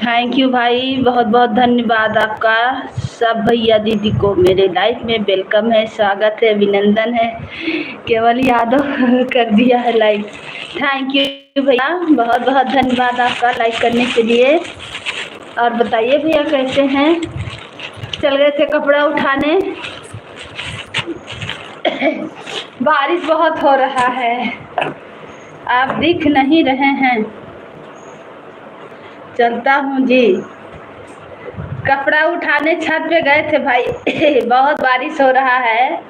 Thank you भाई, बहुत बहुत धन्यवाद आपका। सब भैया दीदी को मेरे लाइफ में वेलकम है, स्वागत है, अभिनंदन है। केवल यादव कर दिया है लाइक। थैंक यू भैया, बहुत बहुत धन्यवाद आपका लाइक करने के लिए। और बताइए भैया कैसे हैं? चल गए थे कपड़ा उठाने। बारिश बहुत हो रहा है, आप दिख नहीं रहे हैं। चलता हूँ जी, कपड़ा उठाने छत पे गए थे भाई। बहुत बारिश हो रहा है,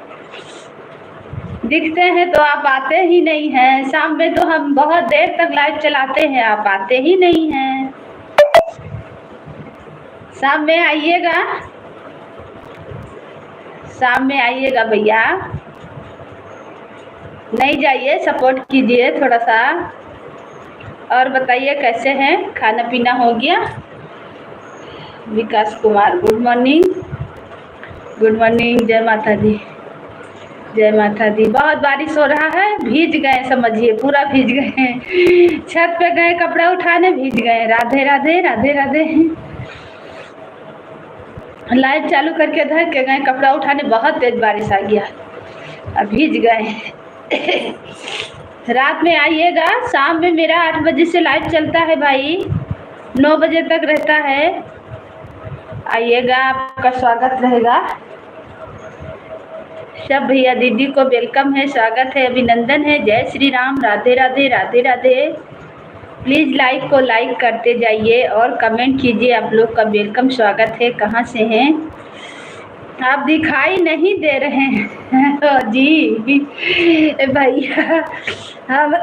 दिखते हैं तो आप आते ही नहीं हैं। शाम में तो हम बहुत देर तक लाइव चलाते हैं, आप आते ही नहीं हैं। शाम में आइएगा, शाम में आइएगा भैया, नहीं जाइए, सपोर्ट कीजिए थोड़ा सा। और बताइए कैसे हैं? खाना पीना हो गया? Vikas Kumar good morning, good morning, जय माता दी, जय माता दी। बहुत बारिश हो रहा है, भीज गए, समझिए पूरा भीज गए। छत पे गए कपड़ा उठाने, भीज गए। राधे राधे राधे राधे। लाइट चालू करके धर के गए कपड़ा उठाने, बहुत तेज बारिश आ गया, अब भीज गए। रात में आइएगा, शाम में मेरा 8 बजे से लाइट चलता है भाई, 9 बजे तक रहता है। आइएगा, आपका स्वागत रहेगा। सब भैया दीदी को वेलकम है, स्वागत है, अभिनंदन है। जय श्री राम, राधे राधे राधे राधे। प्लीज़ लाइक को लाइक करते जाइए और कमेंट कीजिए। आप लोग का वेलकम, स्वागत है। कहाँ से हैं आप? दिखाई नहीं दे रहे हैं जी भैया, हम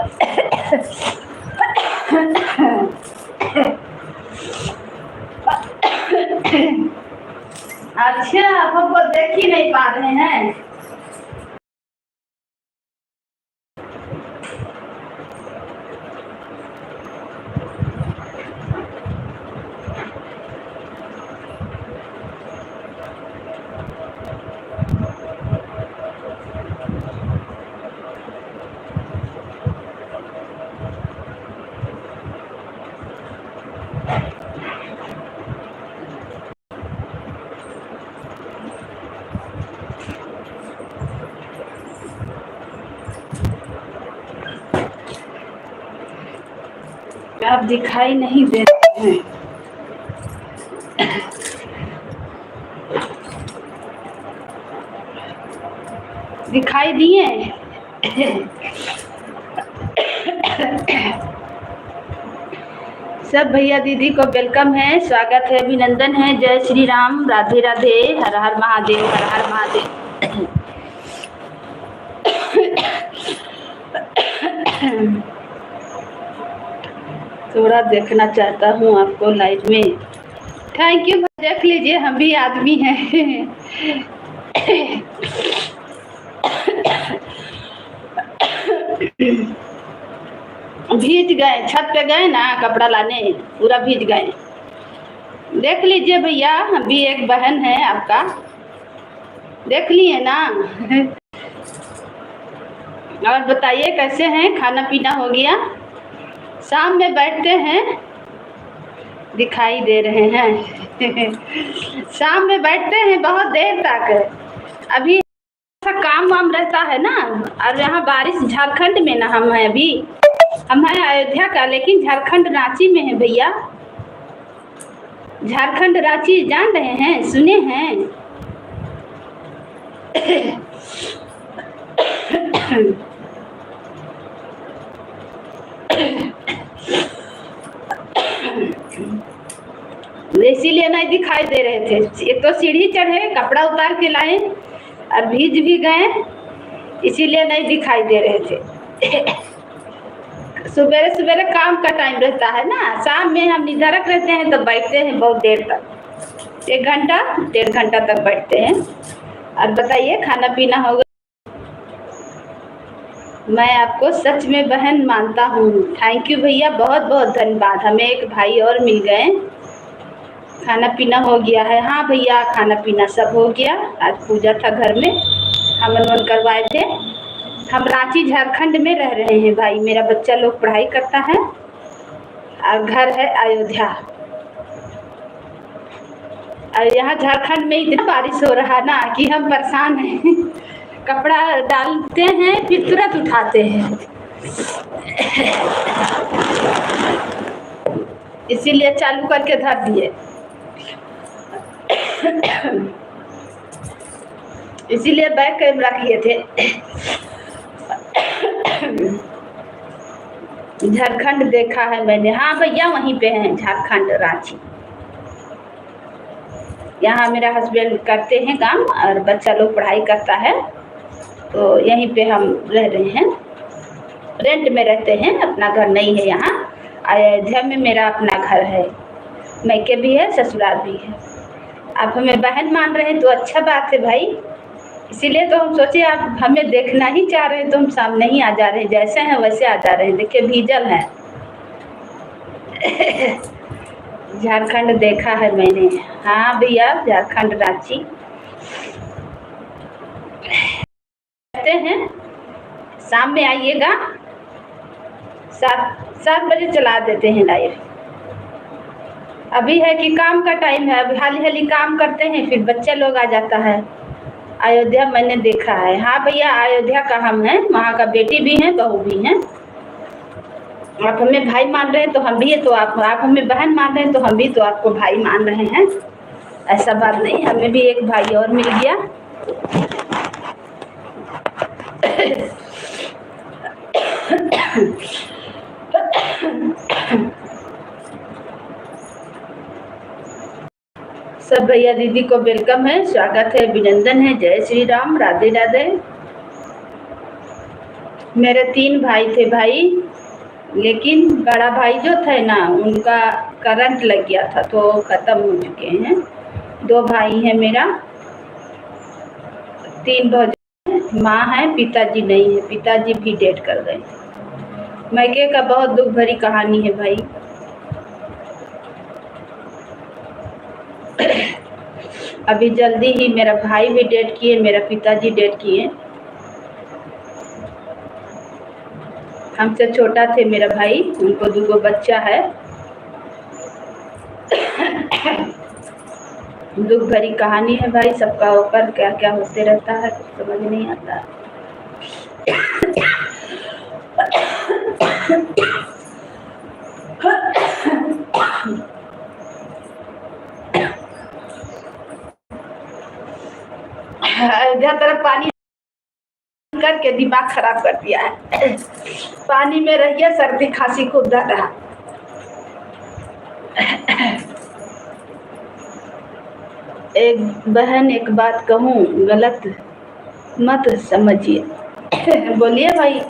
अच्छा, आप हमको देख ही नहीं पा रहे हैं। आप दिखाई नहीं दे रहे हैं। दिखाई दिए। सब भैया दीदी को वेलकम है, स्वागत है, अभिनंदन है। जय श्री राम, राधे राधे, हर हर महादेव, हर हर महादेव। थोड़ा देखना चाहता हूँ आपको लाइव में। थैंक यू, देख लीजिए, हम भी आदमी हैं। भीज गए, छत पे गए ना कपड़ा लाने, पूरा भीज गए। देख लीजिए भैया, हम भी एक बहन है आपका, देख लिए ना। और बताइए कैसे हैं, खाना पीना हो गया? शाम में बैठते हैं, दिखाई दे रहे हैं। शाम में बैठते हैं बहुत देर तक। अभी काम वाम रहता है ना, और यहाँ बारिश झारखंड में ना, हम हैं अभी, हम हैं अयोध्या का, लेकिन झारखंड रांची में है भैया। झारखंड रांची जान रहे हैं, सुने हैं? इसीलिए नहीं दिखाई दे रहे थे। एक तो सीढ़ी चढ़े, कपड़ा उतार के लाए और भीज भी गए, इसीलिए नहीं दिखाई दे रहे थे। सुबह सवेरे काम का टाइम रहता है ना, शाम में हम निधरक रहते हैं तो बैठते हैं बहुत देर तक, 1 घंटा 1.5 घंटा तक बैठते हैं। और बताइए खाना पीना होगा? मैं आपको सच में बहन मानता हूँ। थैंक यू भैया, बहुत बहुत धन्यवाद। हमें एक भाई और मिल गए। खाना पीना हो गया है? हाँ भैया, खाना पीना सब हो गया। आज पूजा था घर में, हवन वन करवाए थे। हम रांची झारखंड में रह रहे हैं भाई, मेरा बच्चा लोग पढ़ाई करता है और घर है अयोध्या। और यहाँ झारखंड में इतना बारिश हो रहा ना कि हम परेशान हैं। कपड़ा डालते हैं फिर तुरंत उठाते हैं, इसीलिए चालू करके धर दिए। इसीलिए बैक कैमरा किए थे। झारखंड देखा है मैंने। हाँ भैया, वहीं पे हैं, झारखंड रांची। यहाँ मेरा हस्बैंड करते हैं काम और बच्चा लोग पढ़ाई करता है, तो यहीं पे हम रह रहे हैं। रेंट में रहते हैं, अपना घर नहीं है यहाँ। अयोध्या में मेरा अपना घर है, मैके भी है, ससुराल भी है। आप हमें बहन मान रहे हैं तो अच्छा बात है भाई, इसीलिए तो हम सोचे आप हमें देखना ही चाह रहे हैं तो हम सामने ही आ जा रहे हैं, जैसे हैं वैसे आ जा रहे हैं। देखिए भीजल है। झारखंड देखा है मैंने। हाँ भैया, झारखंड रांची रहते हैं। शाम में आइएगा, 7 बजे चला देते हैं लाइव। अभी है कि काम का टाइम है, अभी हाली हाली काम करते हैं, फिर बच्चा लोग आ जाता है। अयोध्या मैंने देखा है। हाँ भैया, अयोध्या का हम हैं, वहाँ का बेटी भी हैं, बहू भी हैं। आप हमें भाई मान रहे हैं तो हम भी है, तो आप हमें बहन मान रहे हैं तो हम भी तो आपको भाई मान रहे हैं। ऐसा बात नहीं, हमें भी एक भाई और मिल गया। सब भैया दीदी को वेलकम है, स्वागत है, अभिनंदन है। जय श्री राम, राधे राधे। मेरे 3 भाई थे भाई, लेकिन बड़ा भाई जो थे ना, उनका करंट लग गया था तो खत्म हो चुके हैं। 2 भाई हैं मेरा, 3 भौजाई, माँ है, पिताजी नहीं है, पिताजी भी डेथ कर गए। मैके का बहुत दुख भरी कहानी है भाई। अभी जल्दी ही मेरा भाई भी डेथ किए, मेरा पिताजी डेथ किए। हमसे छोटा थे मेरा भाई, उनको 2 बच्चा है। दुख भरी कहानी है भाई, सबका ऊपर क्या क्या होते रहता है, कुछ समझ नहीं आता। अयोध्या तरफ पानी करके दिमाग खराब कर दिया है। पानी में रहिए, सर्दी खांसी खूब ज्यादा। एक बहन एक बात कहूँ, गलत मत समझिए। बोलिए भाई।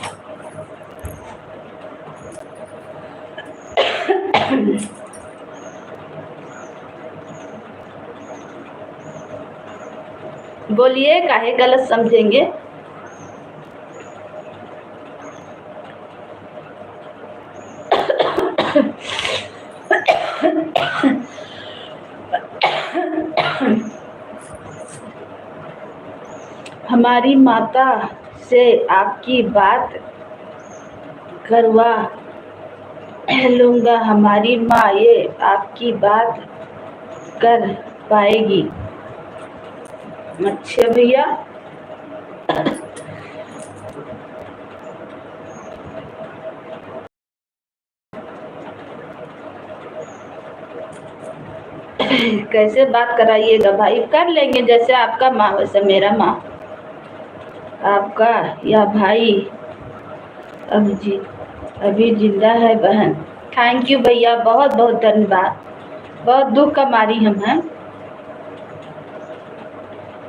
बोलिए, काहे गलत समझेंगे। हमारी माता से आपकी बात करवा लूँगा। हमारी माँ ये आपकी बात कर पाएगी। अच्छा भैया। कैसे बात कराइएगा भाई? कर लेंगे, जैसे आपका माँ वैसे मेरा माँ। आपका या भाई अभी जिंदा है बहन। थैंक यू भैया, बहुत बहुत धन्यवाद। बहुत दुख का मारी हम हैं।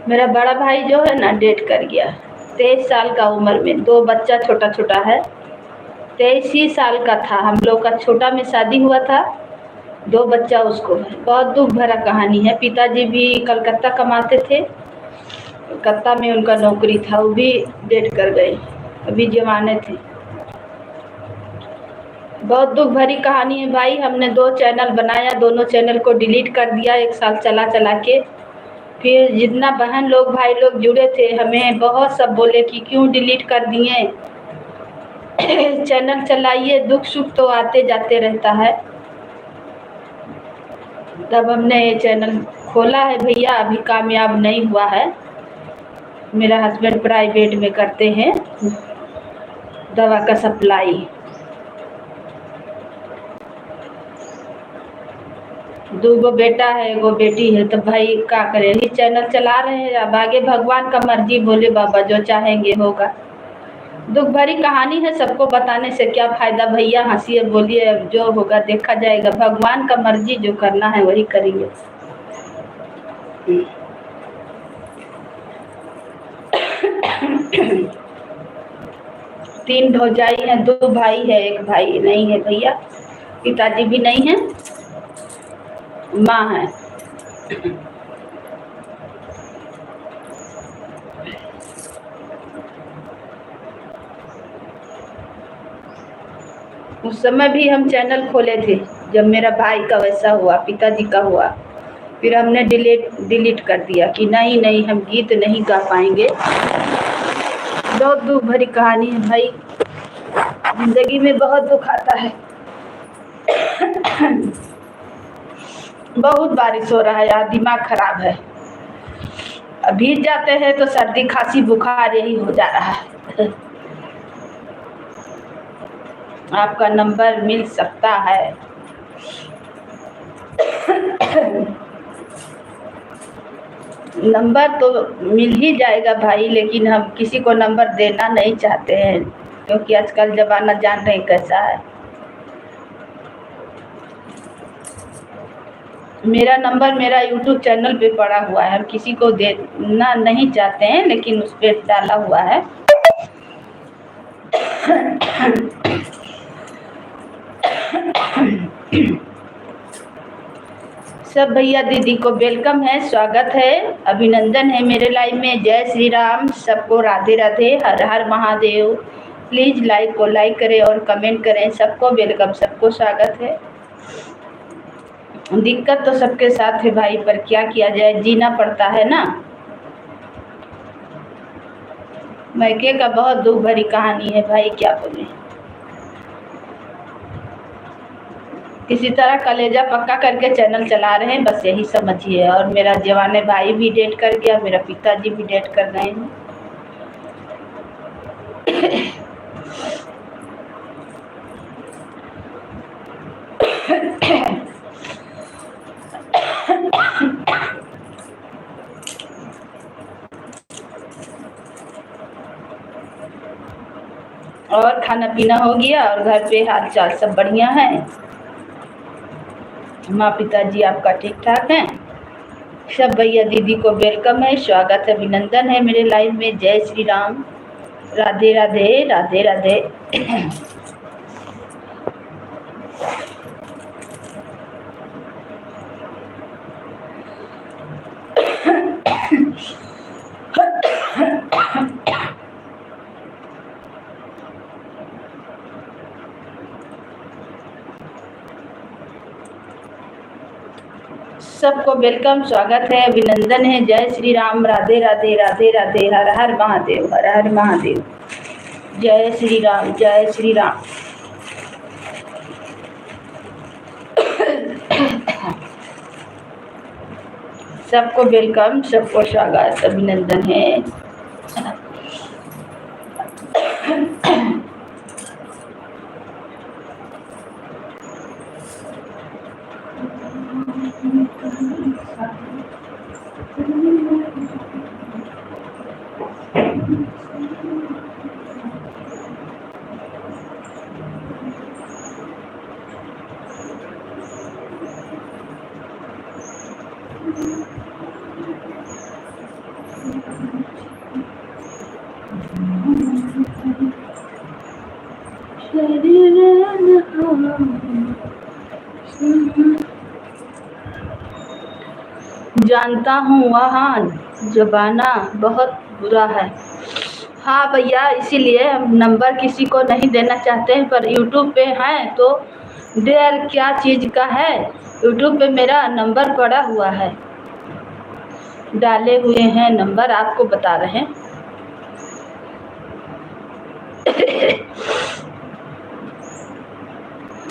मेरा बड़ा भाई जो है ना, डेट कर गया 23 साल का उम्र में। 2 बच्चा छोटा छोटा है। 23 ही साल का था। हम लोग का छोटा में शादी हुआ था। 2 बच्चा उसको है। बहुत दुख भरा कहानी है। पिताजी भी कलकत्ता कमाते थे। कलकत्ता में उनका नौकरी था। वो भी डेट कर गए, अभी जवाने थे। बहुत दुख भरी कहानी है भाई। हमने 2 चैनल बनाया, दोनों चैनल को डिलीट कर दिया 1 साल चला चला के। फिर जितना बहन लोग भाई लोग जुड़े थे, हमें बहुत सब बोले कि क्यों डिलीट कर दिए। चैनल चलाइए, दुख सुख तो आते जाते रहता है। तब हमने ये चैनल खोला है भैया। अभी कामयाब नहीं हुआ है। मेरा हस्बैंड प्राइवेट में करते हैं दवा का सप्लाई। 2 बेटा है, 1 बेटी है। तो भाई क्या करें, ही चैनल चला रहे हैं। अब आगे भगवान का मर्जी, बोले बाबा जो चाहेंगे होगा। दुख भरी कहानी है, सबको बताने से क्या फायदा भैया। हंसिए, बोलिए, अब जो होगा देखा जाएगा। भगवान का मर्जी, जो करना है वही करेंगे। 3 भौजाई हैं, 2 भाई है, 1 भाई नहीं है भैया। पिताजी भी नहीं है, माँ है। उस समय भी हम चैनल खोले थे जब मेरा भाई का वैसा हुआ, पिताजी का हुआ। फिर हमने डिलीट कर दिया कि नहीं नहीं, हम गीत नहीं गा पाएंगे। बहुत दुख भरी कहानी है भाई। जिंदगी में बहुत दुख आता है। बहुत बारिश हो रहा है यार, दिमाग खराब है। भीग जाते हैं तो सर्दी खांसी बुखार यही हो जा रहा है। आपका नंबर मिल सकता है? नंबर तो मिल ही जाएगा भाई, लेकिन हम किसी को नंबर देना नहीं चाहते हैं, क्योंकि आजकल ज़माना जान रहे हैं कैसा है। मेरा नंबर मेरा यूट्यूब चैनल पे पड़ा हुआ है। हम किसी को देना नहीं चाहते हैं, लेकिन उस पर डाला हुआ है। सब भैया दीदी को वेलकम है, स्वागत है, अभिनंदन है मेरे लाइव में। जय श्री राम, सबको राधे राधे, हर हर महादेव। प्लीज लाइक को लाइक करें और कमेंट करें। सबको वेलकम, सबको स्वागत है। दिक्कत तो सबके साथ है भाई, पर क्या किया जाए, जीना पड़ता है ना। मैके का बहुत दुख भरी कहानी है भाई, क्या बोले। किसी तरह कलेजा पक्का करके चैनल चला रहे हैं, बस यही समझिए। और मेरा जवाने भाई भी डेट कर गया, मेरा पिताजी भी डेट कर गए हैं। और खाना पीना हो गया और घर पे हाल चाल सब बढ़िया है? माँ पिताजी आपका ठीक ठाक हैं? सब भैया दीदी को वेलकम है, स्वागत है, अभिनंदन है मेरे लाइव में। जय श्री राम, राधे राधे, राधे राधे। सबको वेलकम, स्वागत है, अभिनंदन है। जय श्री राम, राधे राधे, राधे राधे, हर हर महादेव, हर हर महादेव। जय श्री राम, जय श्री राम। सबको वेलकम, सबको स्वागत, अभिनंदन है। जानता हूँ वहाँ जमाना बहुत बुरा है। हाँ भैया, इसीलिए हम नंबर किसी को नहीं देना चाहते हैं, पर यूट्यूब पे हैं तो डर क्या चीज़ का है। यूट्यूब पे मेरा नंबर पड़ा हुआ है, डाले हुए हैं नंबर, आपको बता रहे हैं।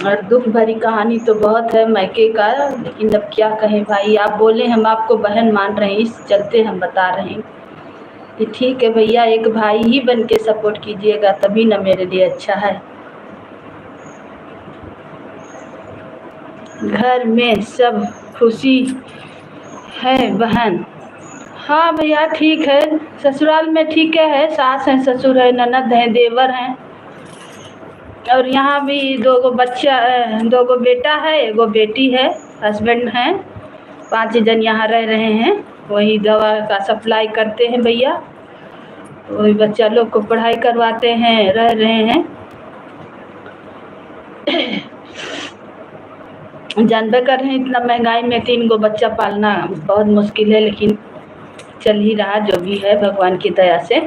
और दुख भरी कहानी तो बहुत है मायके का, लेकिन अब क्या कहें भाई, आप बोले हम आपको बहन मान रहे हैं, इस चलते हम बता रहे हैं कि ठीक है भैया, एक भाई ही बन के सपोर्ट कीजिएगा, तभी ना मेरे लिए अच्छा है। घर में सब खुशी है बहन? हाँ भैया ठीक है, ससुराल में ठीक है, सास है, ससुर है, ननद है, देवर हैं, और यहाँ भी दो गो बेटा है, एगो बेटी है, हस्बैंड हैं, 5 जन यहाँ रह रहे हैं। वही दवा का सप्लाई करते हैं भैया, वही बच्चा लोग को पढ़ाई करवाते हैं, रह रहे हैं। जानबे कर रहे हैं इतना महंगाई में 3 गो बच्चा पालना बहुत मुश्किल है, लेकिन चल ही रहा, जो भी है भगवान की दया से।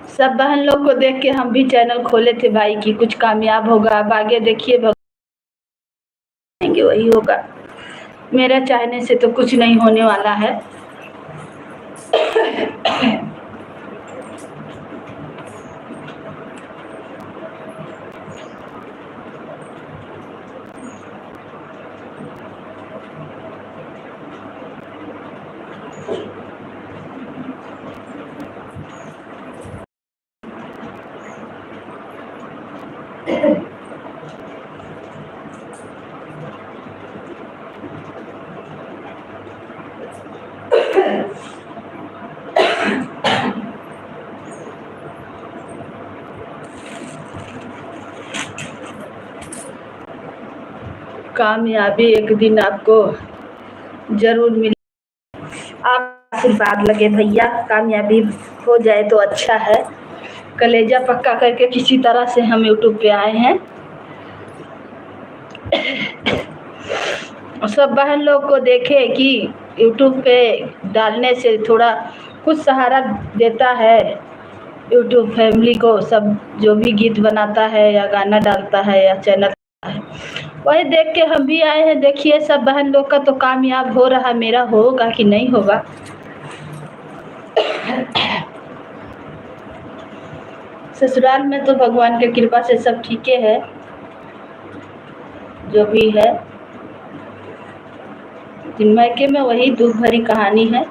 सब बहन लोग को देख के हम भी चैनल खोले थे भाई कि कुछ कामयाब होगा। अब आगे देखिए, भगवान वही होगा, मेरा चाहने से तो कुछ नहीं होने वाला है। कामयाबी एक दिन आपको जरूर मिले, आप आशीर्वाद लगे भैया, कामयाबी हो जाए तो अच्छा है। कलेजा पक्का करके किसी तरह से हम यूट्यूब पे आए हैं। सब बहन लोग को देखे कि यूट्यूब पे डालने से थोड़ा कुछ सहारा देता है यूट्यूब फैमिली को। सब जो भी गीत बनाता है या गाना डालता है या चैनल है, वही देख के हम भी आए हैं। देखिए सब बहन लोग का तो कामयाब हो रहा, मेरा होगा कि नहीं होगा। ससुराल में तो भगवान की कृपा से सब ठीक है, जो भी है। मायके में वही दुख भरी कहानी है,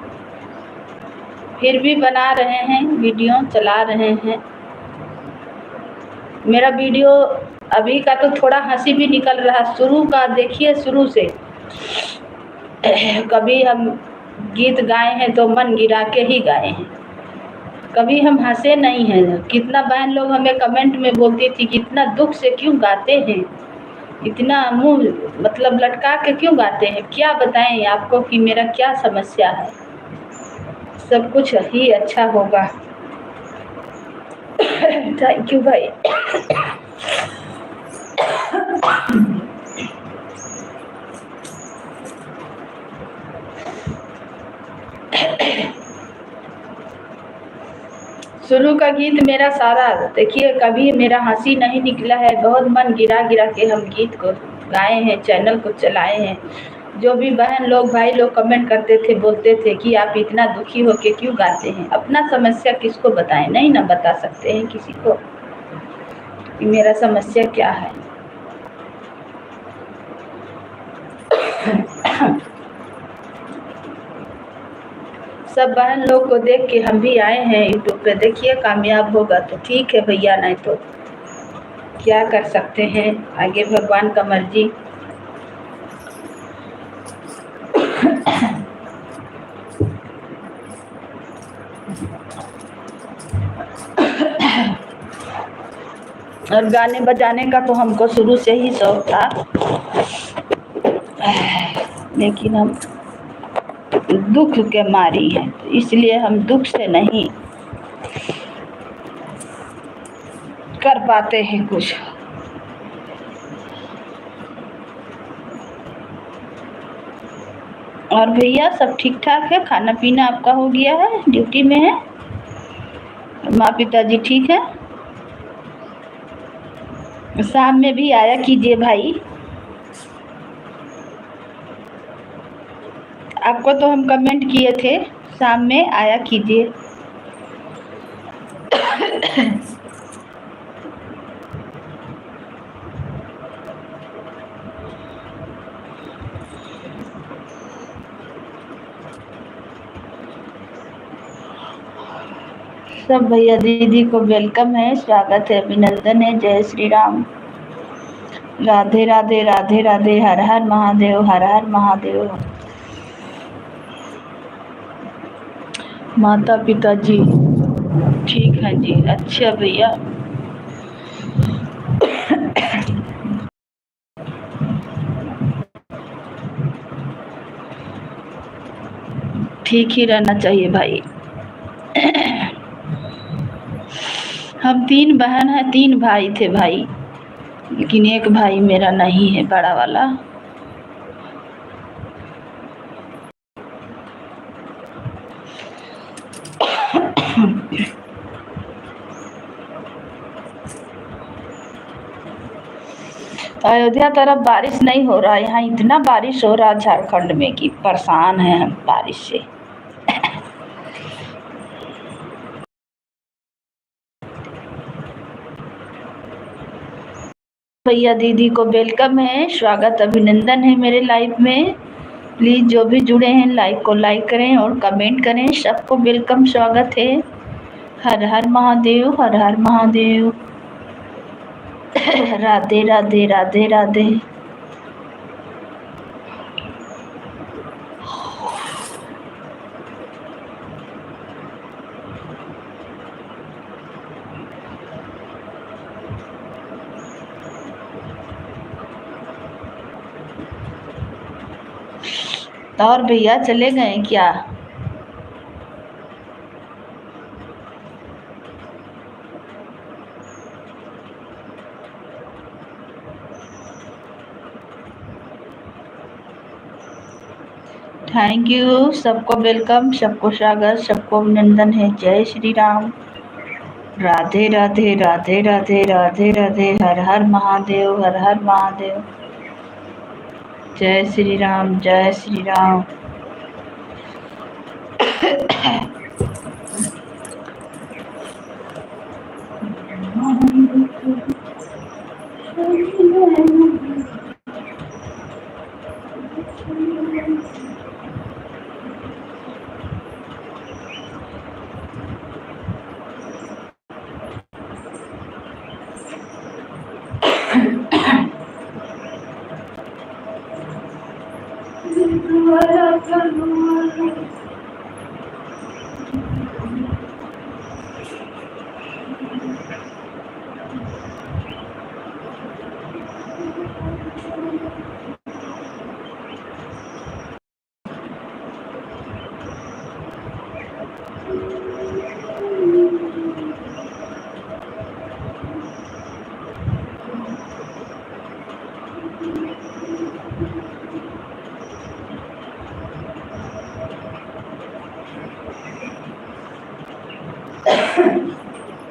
फिर भी बना रहे हैं, वीडियो चला रहे हैं। मेरा वीडियो अभी का तो थोड़ा हंसी भी निकल रहा, शुरू का देखिए, शुरू से कभी हम गीत गाए हैं तो मन गिरा के ही गाए हैं। कभी हम हँसे नहीं हैं। कितना बहन लोग हमें कमेंट में बोलती थी कि इतना दुख से क्यों गाते हैं, इतना मुँह मतलब लटका के क्यों गाते हैं। क्या बताएं आपको कि मेरा क्या समस्या है। सब कुछ ही अच्छा होगा। थैंक यू भाई। शुरू का गीत मेरा सारा देखिए, कभी मेरा हंसी नहीं निकला है। बहुत मन गिरा गिरा के हम गीत को गाए हैं, चैनल को चलाए हैं। जो भी बहन लोग भाई लोग कमेंट करते थे, बोलते थे कि आप इतना दुखी होके क्यों गाते हैं। अपना समस्या किसको बताएं, नहीं ना बता सकते हैं किसी को कि मेरा समस्या क्या है। सब बहन लोग को देख के हम भी आए हैं यूट्यूब पे। देखिए कामयाब होगा तो ठीक है भैया, नहीं तो क्या कर सकते हैं, आगे भगवान का मर्जी। और गाने बजाने का तो हमको शुरू से ही शौक था, लेकिन हम दुख के मारी हैं, तो इसलिए हम दुख से नहीं कर पाते हैं कुछ। और भैया सब ठीक ठाक है, खाना पीना आपका हो गया है, ड्यूटी में है, माँ पिताजी ठीक है। शाम में भी आया कीजिए भाई, आपको तो हम कमेंट किए थे, शाम में आया कीजिए। सब भैया दीदी को वेलकम है, स्वागत है, अभिनंदन है। जय श्री राम, राधे राधे राधे राधे, हर हर महादेव, हर हर महादेव। माता पिता जी ठीक है जी, अच्छा भैया। ठीक ही रहना चाहिए भाई। हम 3 बहन हैं, 3 भाई थे भाई, लेकिन एक भाई मेरा नहीं है, बड़ा वाला। अयोध्या तरफ बारिश नहीं हो रहा, यहाँ इतना बारिश हो रहा झारखंड में कि परेशान हैं हम बारिश से। भैया दीदी को वेलकम है, स्वागत अभिनंदन है मेरे लाइव में। प्लीज़ जो भी जुड़े हैं लाइक को लाइक करें और कमेंट करें, सबको वेलकम स्वागत है। हर हर महादेव, हर हर महादेव। राधे राधे राधे राधे। और भैया चले गए क्या? थैंक यू, सबको वेलकम, सबको स्वागत, सबको अभिनंदन है। जय श्री राम, राधे राधे राधे राधे राधे राधे, हर हर महादेव, हर हर महादेव। जय श्री राम, जय श्री राम। आपके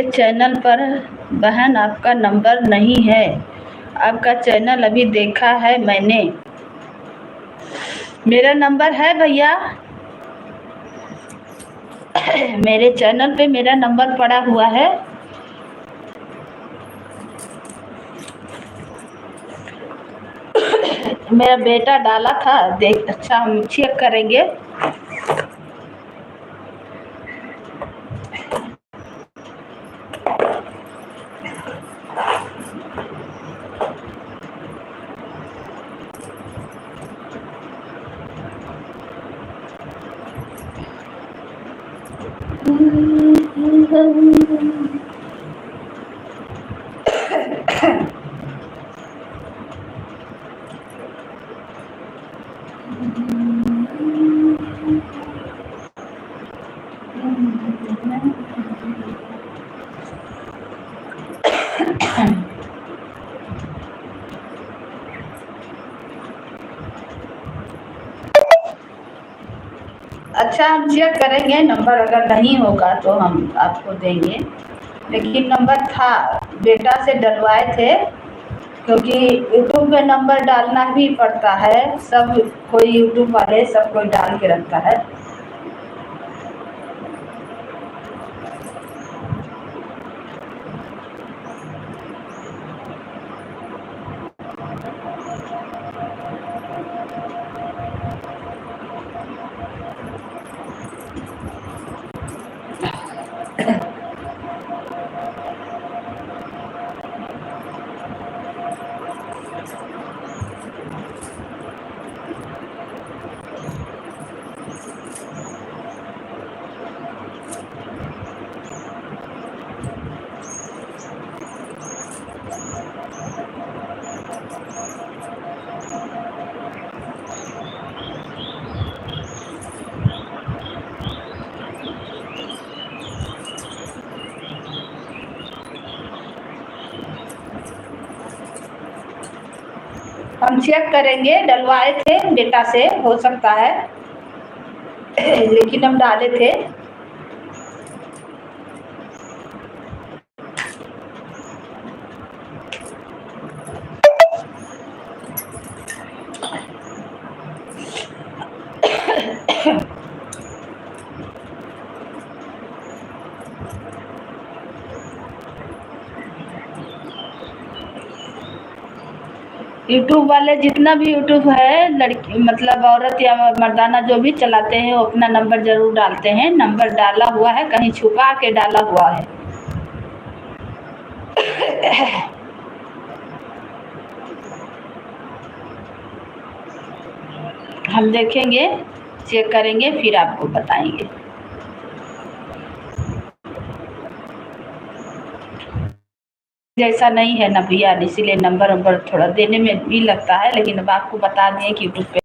चैनल पर बहन आपका नंबर नहीं है। आपका चैनल अभी देखा है मैंने। मेरा नंबर है भैया। मेरे चैनल पे मेरा नंबर पड़ा हुआ है। मेरा बेटा डाला था, देख। अच्छा, हम चेक करेंगे। अच्छा, हम चेक करेंगे। नंबर अगर नहीं होगा तो हम आपको देंगे, लेकिन नंबर था। बेटा से डलवाए थे, क्योंकि यूट्यूब में नंबर डालना भी पड़ता है। सब कोई यूट्यूब वाले सब कोई डाल के रखता है। हम चेक करेंगे। डलवाए थे बेटा से, हो सकता है, लेकिन हम डाले थे। यूट्यूब वाले जितना भी यूट्यूब है, लड़की मतलब औरत या मर्दाना जो भी चलाते हैं, वो अपना नंबर जरूर डालते हैं। नंबर डाला हुआ है, कहीं छुपा के डाला हुआ है। हम देखेंगे, चेक करेंगे, फिर आपको बताएंगे। जैसा नहीं है ना भैया, इसीलिए नंबर थोड़ा देने में भी लगता है, लेकिन अब आपको बता दें कि यूट्यूब पे